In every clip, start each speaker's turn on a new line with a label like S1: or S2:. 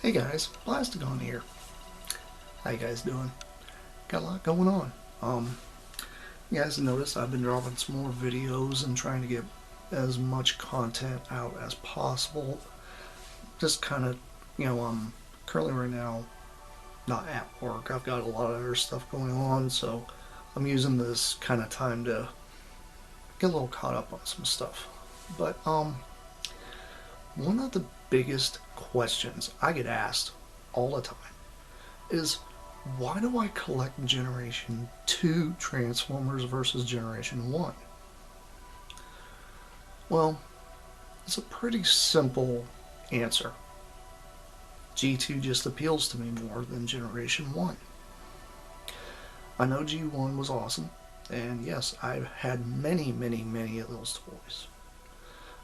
S1: Hey guys, Plasticon here. How you guys doing? Got a lot going on. You guys noticed I've been dropping some more videos and trying to get as much content out as possible. Just kind of, currently right now not at work. I've got a lot of other stuff going on, so I'm using this kind of time to get a little caught up on some stuff. But one of the biggest questions I get asked all the time is, why do I collect Generation 2 Transformers versus Generation 1? Well, it's a pretty simple answer. G2 just appeals to me more than Generation 1. I know G1 was awesome, and yes, I've had many of those toys.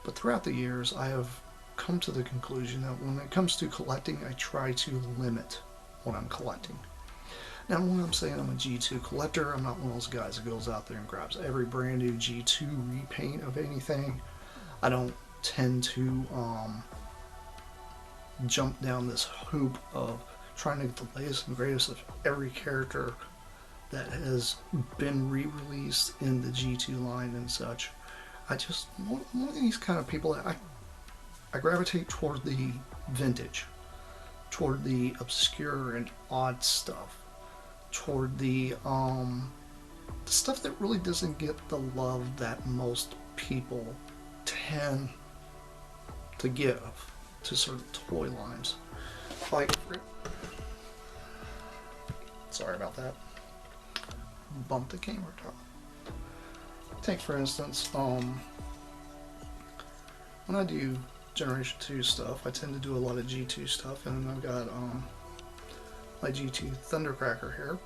S1: But throughout the years, I have come to the conclusion that when it comes to collecting, I try to limit what I'm collecting. Now, when I'm saying I'm a G2 collector, I'm not one of those guys that goes out there and grabs every brand new G2 repaint of anything. I don't tend to jump down this hoop of trying to get the latest and greatest of every character that has been re-released in the G2 line and such. I just one of these kind of people that I gravitate toward the vintage, toward the obscure and odd stuff, toward the stuff that really doesn't get the love that most people tend to give to certain toy lines. Like, sorry about that. Bumped the camera top. Take for instance, when I do Generation 2 stuff, I tend to do a lot of G2 stuff, and I've got my G2 Thundercracker here.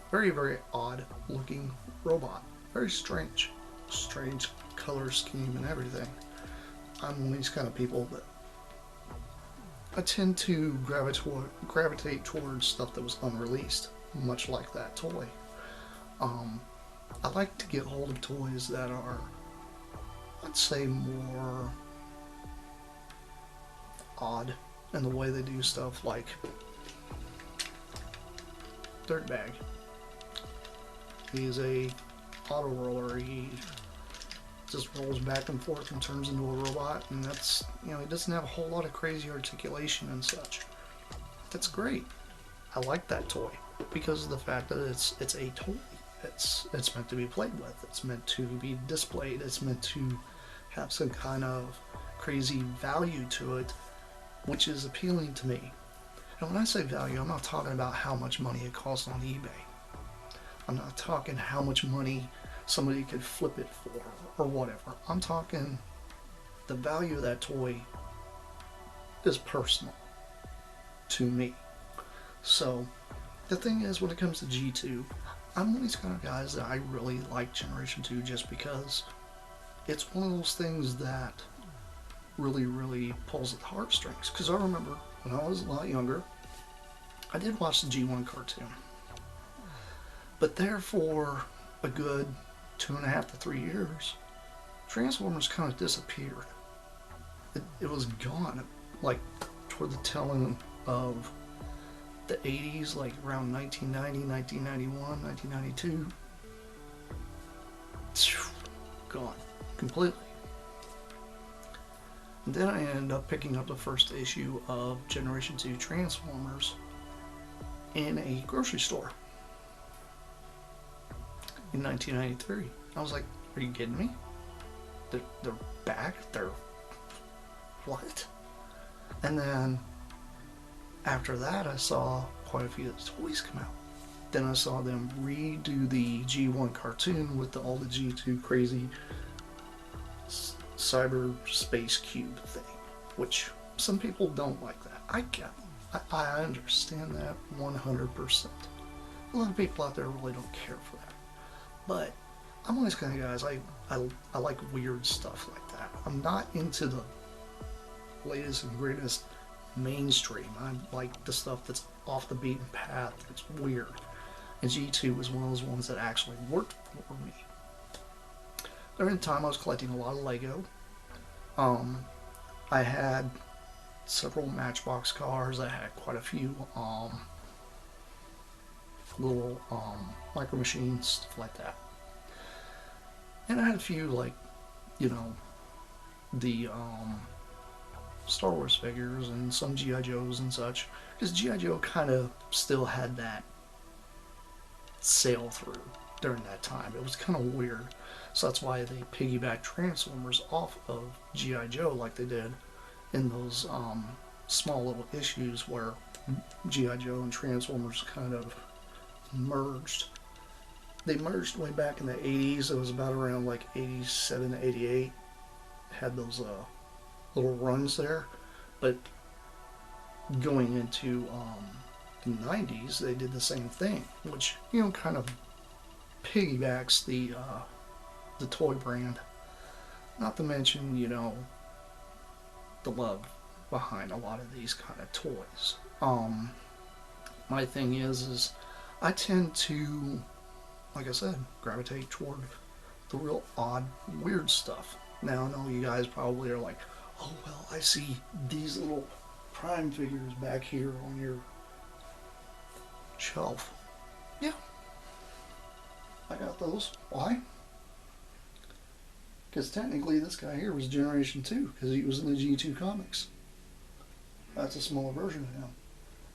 S1: Very odd looking robot. Very strange color scheme and everything. I'm one of these kind of people that I tend to gravitate towards stuff that was unreleased, much like that toy. I like to get hold of toys that are, I'd say, more odd in the way they do stuff, like Dirtbag. He's a auto roller. He just rolls back and forth and turns into a robot, and that's, he doesn't have a whole lot of crazy articulation and such. That's great. I like that toy because of the fact that it's a toy. It's meant to be played with. It's meant to be displayed. It's meant to have some kind of crazy value to it, which is appealing to me. And when I say value, I'm not talking about how much money it costs on eBay. I'm not talking how much money somebody could flip it for or whatever. I'm talking the value of that toy is personal to me. So the thing is, when it comes to G2, I'm one of these kind of guys that I really like Generation 2 just because it's one of those things that really pulls at the heartstrings. Because I remember when I was a lot younger, I did watch the G1 cartoon. But there for a good 2.5 to 3 years, Transformers kind of disappeared. It was gone, like toward the tail end of the 80s, like around 1990, 1991, 1992. Gone completely. And then I ended up picking up the first issue of Generation 2 Transformers in a grocery store in 1993. I was like, are you kidding me? They're back? They're... what? And then after that, I saw quite a few of the toys come out. Then I saw them redo the G1 cartoon with all the G2 crazy cyber space cube thing, which some people don't like that. I get it. I understand that 100%. A lot of people out there really don't care for that. But I'm one of these kind of guys, I like weird stuff like that. I'm not into the latest and greatest mainstream. I like the stuff that's off the beaten path, that's weird. And G2 was one of those ones that actually worked for me. During the time I was collecting a lot of Lego. I had several Matchbox cars. I had quite a few little micro machines, stuff like that. And I had a few like, you know, the Star Wars figures and some GI Joes and such. Because GI Joe kind of still had that sail through during that time. It was kind of weird. So that's why they piggybacked Transformers off of GI Joe like they did in those small little issues where GI Joe and Transformers kind of merged. They merged way back in the 80s. It was about around like 87 to 88. Had those little runs there. But going into the 90s, they did the same thing, which, you know, kind of piggybacks the toy brand. Not to mention, you know, the love behind a lot of these kind of toys. My thing is I tend to, like I said, gravitate toward the real odd, weird stuff. Now, I know you guys probably are like, oh, well, I see these little Prime figures back here on your shelf. Yeah, I got those. Why? Because technically this guy here was Generation 2, because he was in the G2 comics. That's a smaller version of him.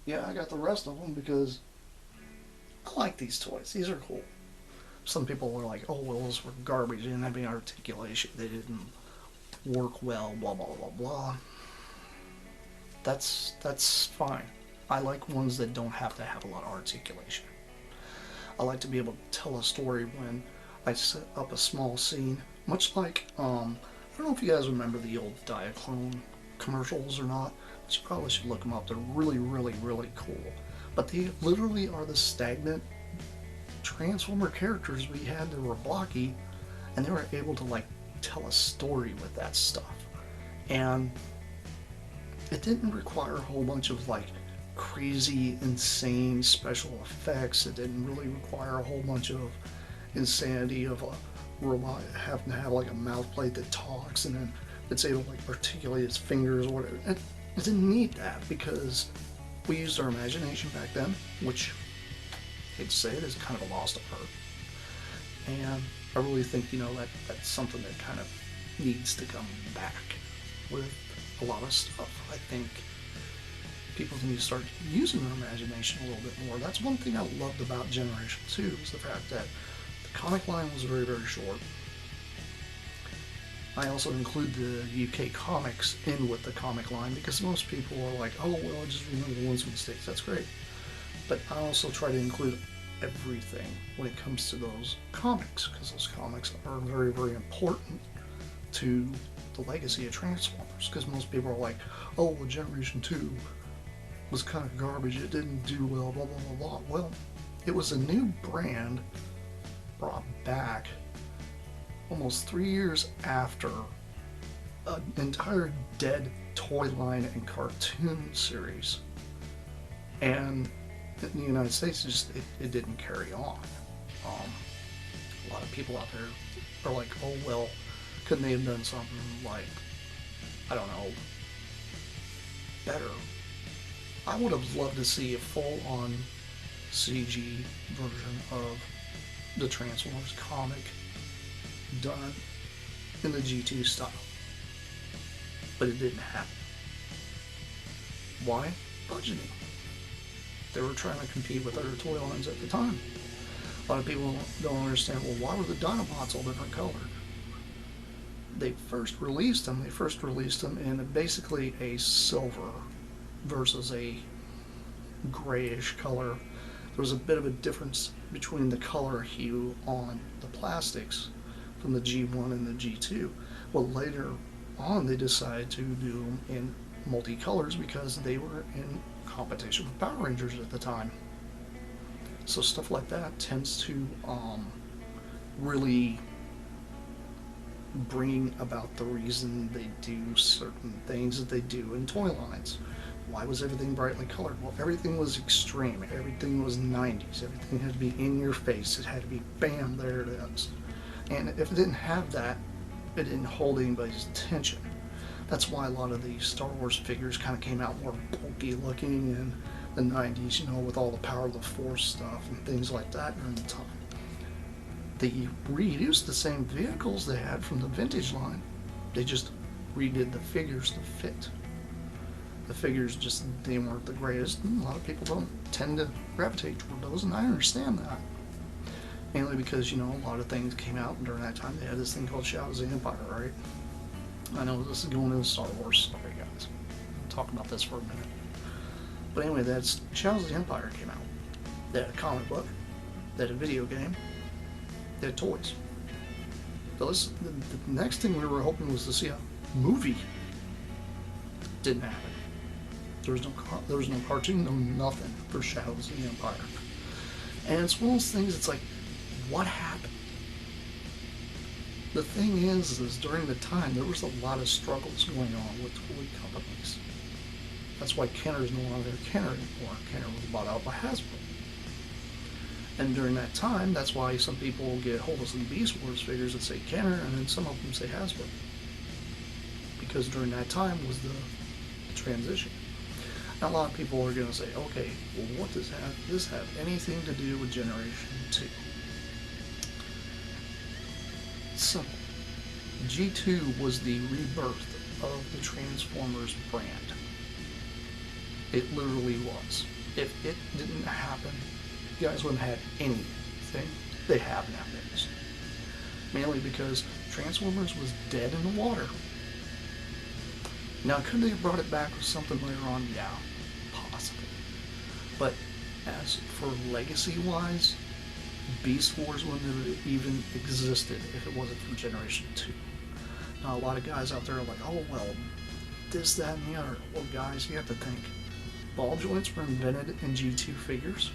S1: Yeah, I got the rest of them because I like these toys. These are cool. Some people were like, oh, well, those were garbage. They didn't have any articulation. They didn't work well, blah, blah, blah, blah. That's fine. I like ones that don't have to have a lot of articulation. I like to be able to tell a story when I set up a small scene, much like, I don't know if you guys remember the old Diaclone commercials or not, but you probably should look them up. They're really, really, really cool. But they literally are the stagnant Transformer characters we had that were blocky, and they were able to like tell a story with that stuff. And it didn't require a whole bunch of like crazy, insane special effects. It didn't really require a whole bunch of insanity of a robot having to have like a mouth plate that talks and then it's able to like articulate its fingers or whatever. It didn't need that because we used our imagination back then, which I hate to say it is kind of a lost art. And I really think, you know, that's something that kind of needs to come back with a lot of stuff. I think people need to start using their imagination a little bit more. That's one thing I loved about Generation 2 is the fact that the comic line was very, very short. I also include the UK comics in with the comic line because most people are like, oh, well, I just remember the ones from the States. That's great. But I also try to include everything when it comes to those comics because those comics are very, very important to the legacy of Transformers because most people are like, oh, well, Generation 2 was kind of garbage. It didn't do well, blah, blah, blah, blah. Well, it was a new brand brought back almost 3 years after an entire dead toy line and cartoon series. And in the United States, it didn't carry on. A lot of people out there are like, oh, well, couldn't they have done something like, I don't know, better? I would have loved to see a full-on CG version of the Transformers comic done in the G2 style. But it didn't happen. Why? Budgeting. They were trying to compete with other toy lines at the time. A lot of people don't understand, well, why were the Dinobots all different colored? They first released them in basically a silver versus a grayish color. There was a bit of a difference between the color hue on the plastics from the G1 and the G2. Well, later on they decided to do them in multicolors because they were in competition with Power Rangers at the time. So stuff like that tends to really bring about the reason they do certain things that they do in toy lines. Why was everything brightly colored? Well, everything was extreme. Everything was 90s. Everything had to be in your face. It had to be bam, there it is. And if it didn't have that, it didn't hold anybody's attention. That's why a lot of the Star Wars figures kind of came out more bulky looking in the 90s, you know, with all the Power of the Force stuff and things like that during the time. They reused the same vehicles they had from the vintage line. They just redid the figures to fit. The figures just, they weren't the greatest, and a lot of people don't tend to gravitate toward those, and I understand that. Mainly because, you know, a lot of things came out during that time. They had this thing called Shadows of the Empire, right? I know this is going into Star Wars. Sorry, guys. I'll talk about this for a minute. But anyway, that's Shadows of the Empire came out. They had a comic book. They had a video game. They had toys. So this, the next thing we were hoping was to see a movie. Didn't happen. There was no cartoon, no nothing for Shadows of the Empire. And it's one of those things, it's like, what happened? The thing is during the time, there was a lot of struggles going on with toy companies. That's why Kenner's no longer Kenner anymore. Kenner was bought out by Hasbro. And during that time, that's why some people get hold of some Beast Wars figures that say Kenner, and then some of them say Hasbro. Because during that time was the transition. Now, a lot of people are going to say, okay, well, what does this have anything to do with Generation 2? Simple. G2 was the rebirth of the Transformers brand. It literally was. If it didn't happen, you guys wouldn't have had anything they have nowadays. Mainly because Transformers was dead in the water. Now, could they have brought it back with something later on? Yeah, possibly. But as for legacy-wise, Beast Wars wouldn't have even existed if it wasn't for Generation 2. Now, a lot of guys out there are like, oh, well, this, that, and the other. Well, guys, you have to think. Ball joints were invented in G2 figures.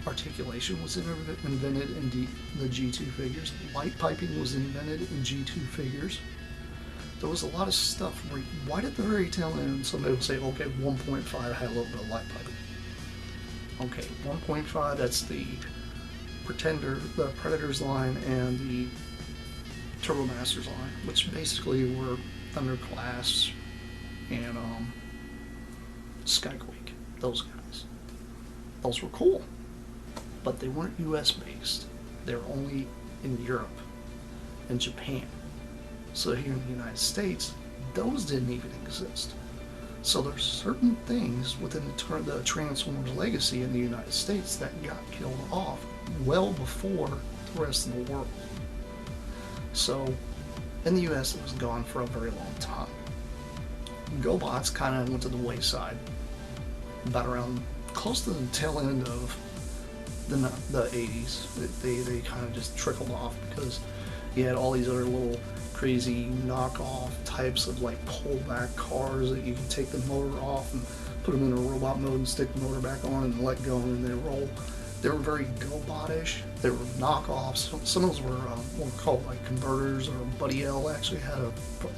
S1: Articulation was invented in the G2 figures. Light piping was invented in G2 figures. There was a lot of stuff right at the very tail end. Somebody will say, okay, 1.5 had a little bit of light piping. Okay, 1.5, that's the Predators line and the Turbo Masters line, which basically were Thunderclass and Skyquake, those guys. Those were cool, but they weren't US based. They were only in Europe and Japan. So here in the United States, those didn't even exist. So there's certain things within the Transformers legacy in the United States that got killed off well before the rest of the world. So in the US, it was gone for a very long time. GoBots kind of went to the wayside about around close to the tail end of the 80s. They kind of just trickled off because you had all these other little crazy knockoff types of like pullback cars that you can take the motor off and put them in a robot mode and stick the motor back on and let go and they roll. They were very GoBot-ish. They were knockoffs. Some of those were what were called like converters, or Buddy L actually had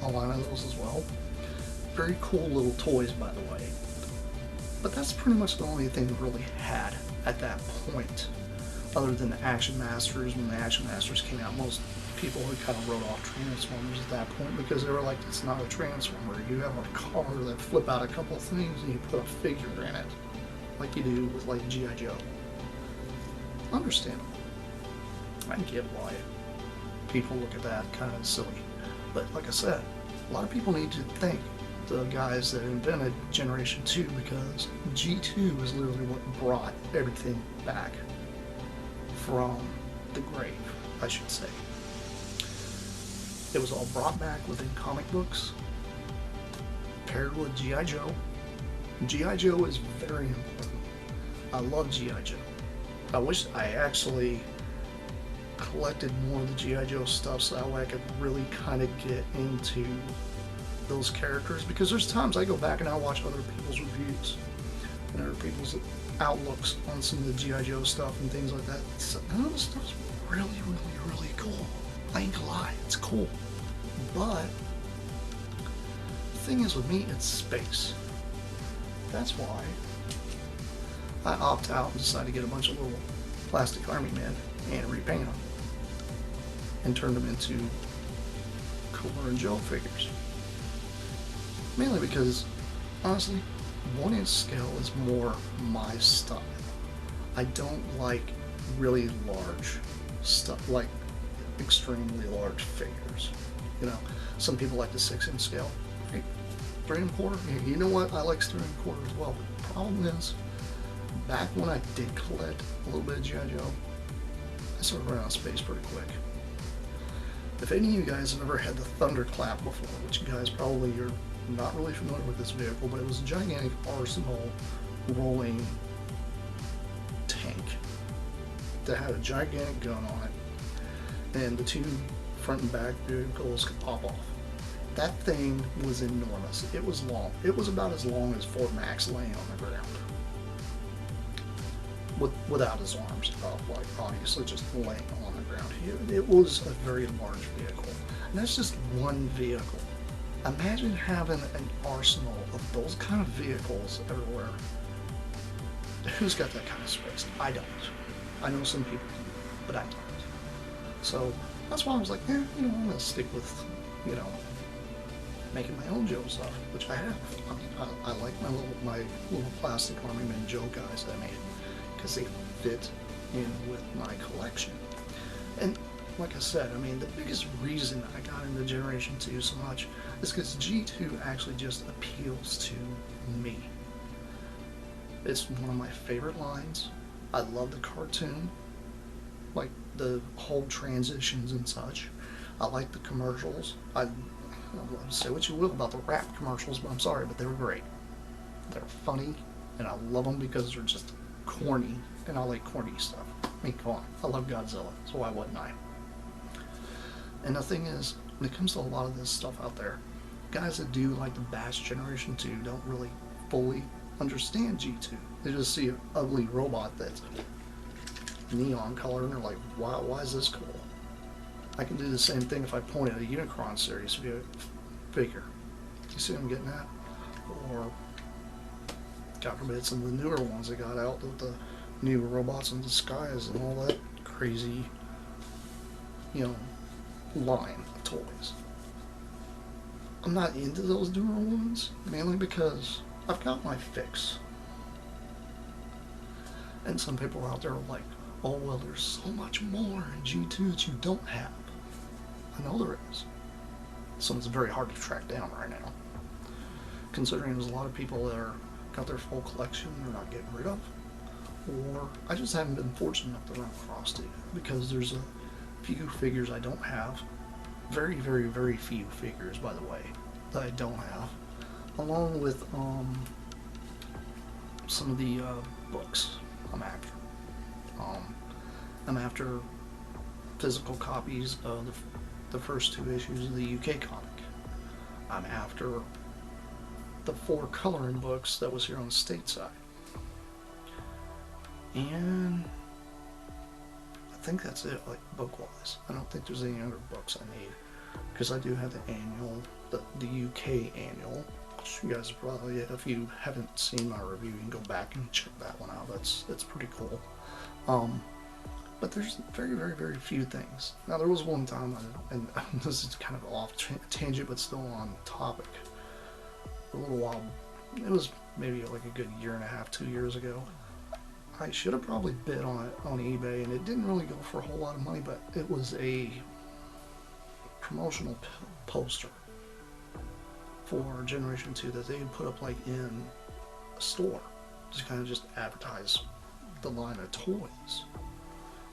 S1: a line of those as well. Very cool little toys, by the way. But that's pretty much the only thing we really had at that point, other than the Action Masters. When the Action Masters came out, most people had kind of wrote off Transformers at that point because they were like, it's not a Transformer. You have a car that flip out a couple of things and you put a figure in it, like you do with like G.I. Joe. Understandable. I get why people look at that kind of silly. But like I said, a lot of people need to thank the guys that invented Generation 2 because G2 is literally what brought everything back from the grave, I should say. It was all brought back within comic books, paired with G.I. Joe. G.I. Joe is very important. I love G.I. Joe. I wish I actually collected more of the G.I. Joe stuff so that way I could really kind of get into those characters, because there's times I go back and I watch other people's reviews and other people's outlooks on some of the G.I. Joe stuff and things like that. None of the stuff's really, really, really cool. I ain't gonna lie, it's cool. But the thing is with me, it's space. That's why I opt out and decide to get a bunch of little plastic army men and repaint them and turn them into Cooler and Joe figures. Mainly because, honestly, 1-inch scale is more my style. I don't like really large stuff, like extremely large figures. You know, some people like the 6-inch scale. Hey, 3 1/4. You know what? I like 3 1/4 as well. But the problem is, back when I did collect a little bit of G.I. Joe, I started running out of space pretty quick. If any of you guys have ever had the Thunderclap before, which you guys probably are not really familiar with this vehicle, but it was a gigantic Arsenal rolling tank that had a gigantic gun on it, and the two front and back vehicles could pop off. That thing was enormous. It was long. It was about as long as Fort Max laying on the ground. Without his arms up, like obviously just laying on the ground. It was a very large vehicle. And that's just one vehicle. Imagine having an arsenal of those kind of vehicles everywhere. Who's got that kind of space? I don't. I know some people do, but I don't. So that's why I was like, you know, I'm gonna stick with, you know, making my own Joe stuff, which I have. I mean, I like my little Plasticon and Joe guys that I made, because they fit in with my collection. And like I said, I mean, the biggest reason I got into Generation 2 so much is because G2 actually just appeals to me. It's one of my favorite lines. I love the cartoon, like the whole transitions and such. I like the commercials. I'll say what you will about the rap commercials, but I'm sorry, but they were great. They're funny, and I love them because they're just corny, and I like corny stuff. I mean, come on, I love Godzilla, so why wouldn't I? And the thing is, when it comes to a lot of this stuff out there, guys that do like the Bash Generation 2 don't really fully understand G2. They just see an ugly robot that's neon color, and they're like, wow, why is this cool? I can do the same thing if I point at a Unicron series figure. You see what I'm getting at? Or, God forbid, some of the newer ones that got out with the new Robots in Disguise and all that crazy, you know, line of toys. I'm not into those newer ones, mainly because I've got my fix. And some people out there are like, oh, well, there's so much more in G2 that you don't have. I know there is. Something's very hard to track down right now, considering there's a lot of people that are got their full collection they're not getting rid of, or I just haven't been fortunate enough to run across it, because there's a few figures I don't have. Very, very, very few figures, by the way, that I don't have, along with some of the books I'm after. I'm after physical copies of the first 2 issues of the UK comic. I'm after the 4 coloring books that was here on the stateside. And I think that's it, like book-wise. I don't think there's any other books I need, because I do have the annual, the UK annual, which you guys probably, if you haven't seen my review, you can go back and check that one out. That's pretty cool. But there's very, very, very few things. Now, there was one time, and this is kind of off tangent, but still on topic. A little while, it was maybe like a good year and a half, 2 years ago. I should have probably bid on it on eBay, and it didn't really go for a whole lot of money, but it was a promotional poster for Generation 2 that they had put up like in a store to kind of just advertise the line of toys.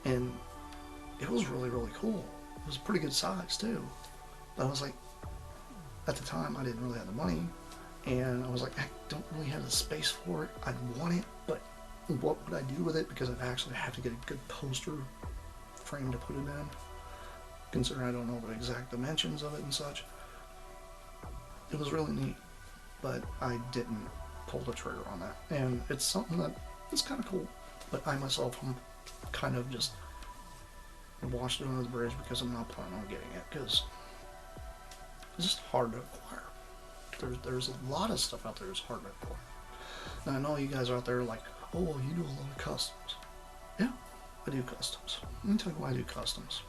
S1: And it was really, really cool. It was a pretty good size too. But I was like, at the time I didn't really have the money, and I was like, I don't really have the space for it. I'd want it, but what would I do with it? Because I'd actually have to get a good poster frame to put it in, considering I don't know the exact dimensions of it and such. It was really neat, but I didn't pull the trigger on that. And it's something that is kind of cool, but I myself am kind of just washed it under the bridge because I'm not planning on getting it, because it's just hard to acquire. There's a lot of stuff out there that's hard to acquire. Now, I know you guys are out there like, oh, well, you do a lot of customs. Yeah, I do customs. Let me tell you why I do customs.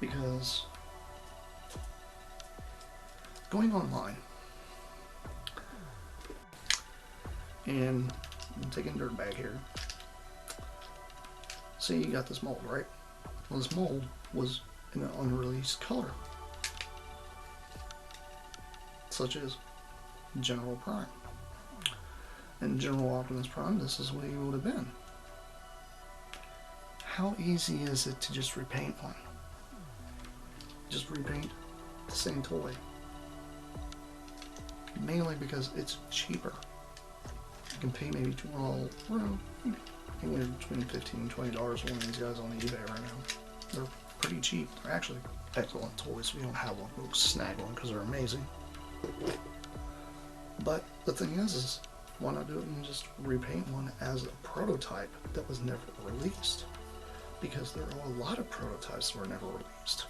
S1: Because going online, And I'm taking Dirtbag here. See, you got this mold, right? Well, this mold was in an unreleased color, such as General Prime. And General Optimus Prime, this is what he would have been. How easy is it to just repaint one? Just repaint the same toy. Mainly because it's cheaper. You can pay maybe anywhere between $15 and $20 for one of these guys on eBay right now. They're pretty cheap. They're actually excellent toys. If you don't have one, go snag one because they're amazing. But the thing is why not do it and just repaint one as a prototype that was never released? Because there are a lot of prototypes that were never released.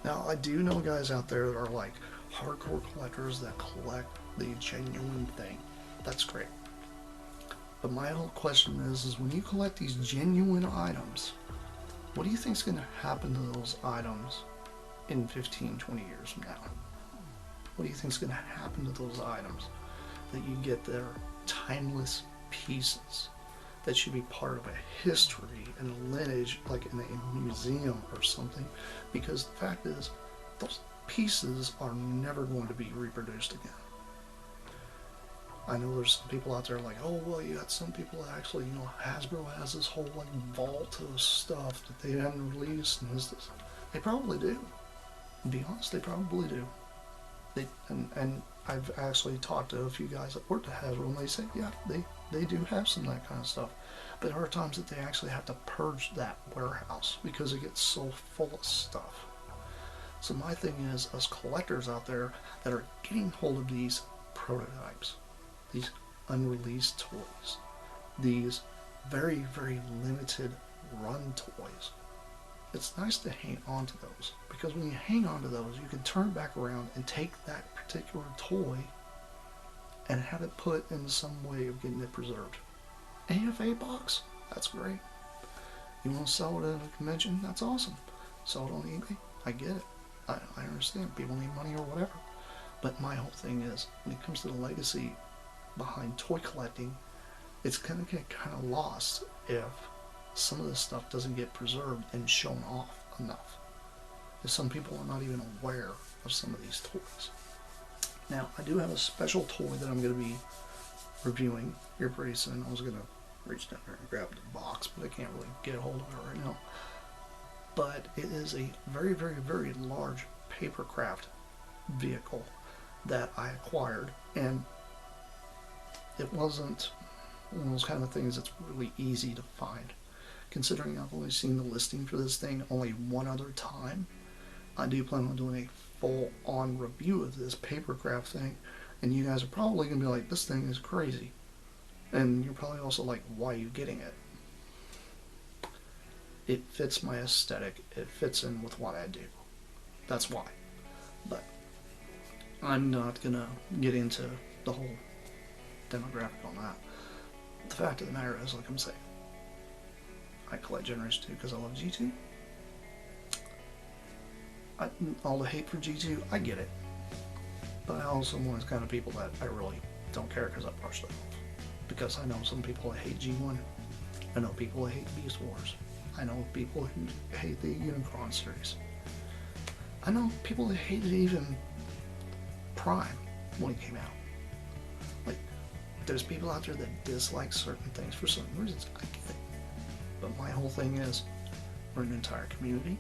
S1: Now, I do know guys out there that are like hardcore collectors that collect the genuine thing. That's great. But my whole question is when you collect these genuine items, what do you think is going to happen to those items in 15, 20 years from now? What do you think is going to happen to those items that you get their timeless pieces that should be part of a history and a lineage, like in a museum or something? Because the fact is, those pieces are never going to be reproduced again. I know there's some people out there like, oh, well, you got some people that actually, Hasbro has this whole like vault of stuff that they haven't released, and this. They probably do. To be honest, they probably do. And I've actually talked to a few guys that worked at Hasbro, and they say, yeah, they do have some of that kind of stuff. But there are times that they actually have to purge that warehouse because it gets so full of stuff. So my thing is, us collectors out there that are getting hold of these prototypes, these unreleased toys, these very, very limited run toys, it's nice to hang on to those, because when you hang on to those, you can turn back around and take that particular toy and have it put in some way of getting it preserved. AFA box, that's great. You want to sell it at a convention, that's awesome. Sell it on eBay, I get it. I understand, people need money or whatever. But my whole thing is, when it comes to the legacy behind toy collecting, it's going to get kind of lost if some of this stuff doesn't get preserved and shown off enough. If some people are not even aware of some of these toys. Now, I do have a special toy that I'm going to be reviewing here pretty soon. I was going to reach down there and grab the box, but I can't really get a hold of it right now. But it is a very, very, very large papercraft vehicle that I acquired, and it wasn't one of those kind of things that's really easy to find. Considering I've only seen the listing for this thing only one other time, I do plan on doing a full-on review of this papercraft thing, and you guys are probably going to be like, this thing is crazy. And you're probably also like, why are you getting it? It fits my aesthetic. It fits in with what I do. That's why. But I'm not going to get into the whole demographic on that. The fact of the matter is, like I'm saying, I collect Generation 2 because I love G2. All the hate for G2, I get it. But I also am one of the kind of people that I really don't care because I brush them off. Because I know some people that hate G1. I know people that hate Beast Wars. I know people who hate the Unicron series. I know people that hated even Prime when it came out. Like, there's people out there that dislike certain things for certain reasons. I get it. But my whole thing is, we're an entire community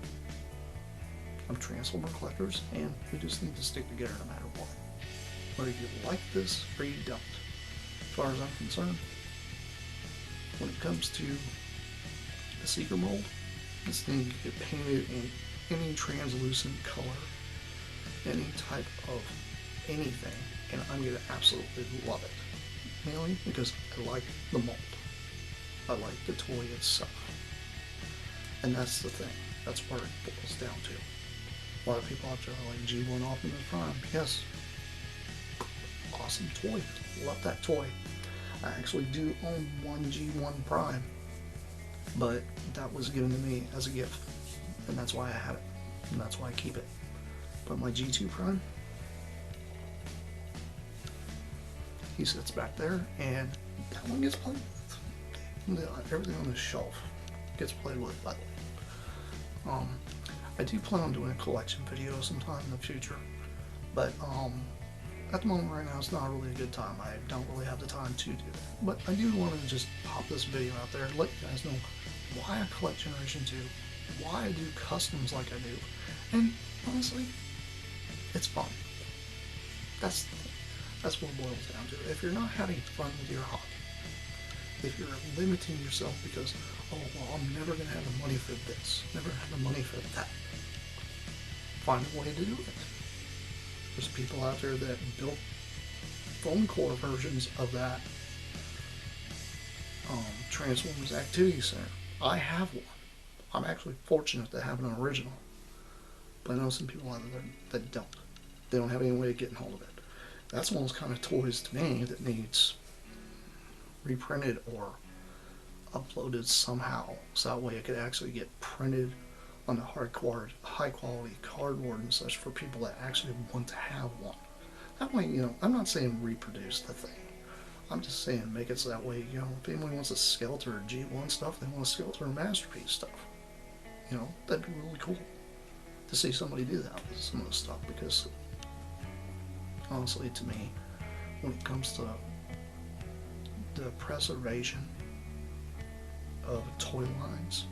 S1: of Transformer collectors, and we just need to stick together no matter what. Whether you like this or you don't. As far as I'm concerned, when it comes to the Seeker mold, this thing can get painted in any translucent color, any type of anything, and I'm going to absolutely love it. Mainly because I like the mold. I like the toy itself. And that's the thing. That's where it boils down to. A lot of people out there are like G1 Optimus Prime. Yes. Awesome toy. Love that toy. I actually do own one G1 Prime. But that was given to me as a gift. And that's why I have it. And that's why I keep it. But my G2 Prime, he sits back there, and that one gets played with. Everything on the shelf gets played with, by the way. I do plan on doing a collection video sometime in the future, but at the moment right now it's not really a good time. I don't really have the time to do that. But I do want to just pop this video out there and let you guys know why I collect Generation 2, why I do customs like I do, and honestly, it's fun. That's what it boils down to. If you're not having fun with your hobby, if you're limiting yourself because, oh, well, I'm never going to have the money for this, never have the money for that, find a way to do it. There's people out there that built foam core versions of that Transformers Activity Center. I have one. I'm actually fortunate to have an original. But I know some people out there that don't. They don't have any way of getting hold of it. That's one of those kind of toys to me that needs reprinted or uploaded somehow, so that way it could actually get printed on the high quality cardboard and such for people that actually want to have one. That way, I'm not saying reproduce the thing. I'm just saying make it so that way, if anyone wants a Skeletor or G1 stuff, they want a Skeletor or Masterpiece stuff. That'd be really cool to see somebody do that with some of the stuff, because honestly, to me, when it comes to the preservation of toy lines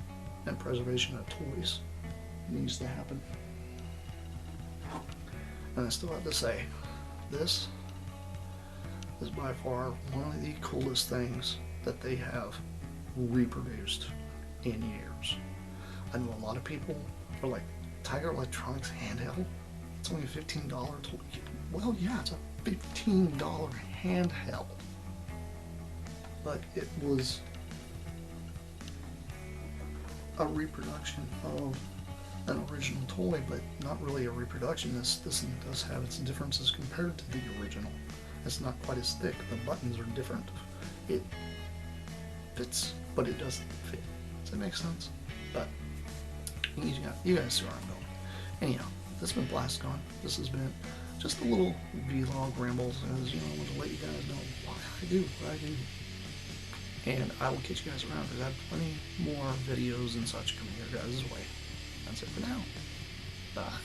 S1: and preservation of toys, needs to happen. And I still have to say, this is by far one of the coolest things that they have reproduced in years. I know a lot of people are like, Tiger Electronics handheld? It's only a $15 toy. Well, yeah, it's a $15 handheld. But it was a reproduction of an original toy, but not really a reproduction. This does have its differences compared to the original. It's not quite as thick. The buttons are different. It fits, but it doesn't fit. Does that make sense? But you guys see where I'm going. Anyhow, this has been Plasticon. This has been just a little vlog rambles, as I want to let you guys know why I do what I do. And I will catch you guys around, because I have plenty more videos and such coming your guys' way. That's it for now. Bye.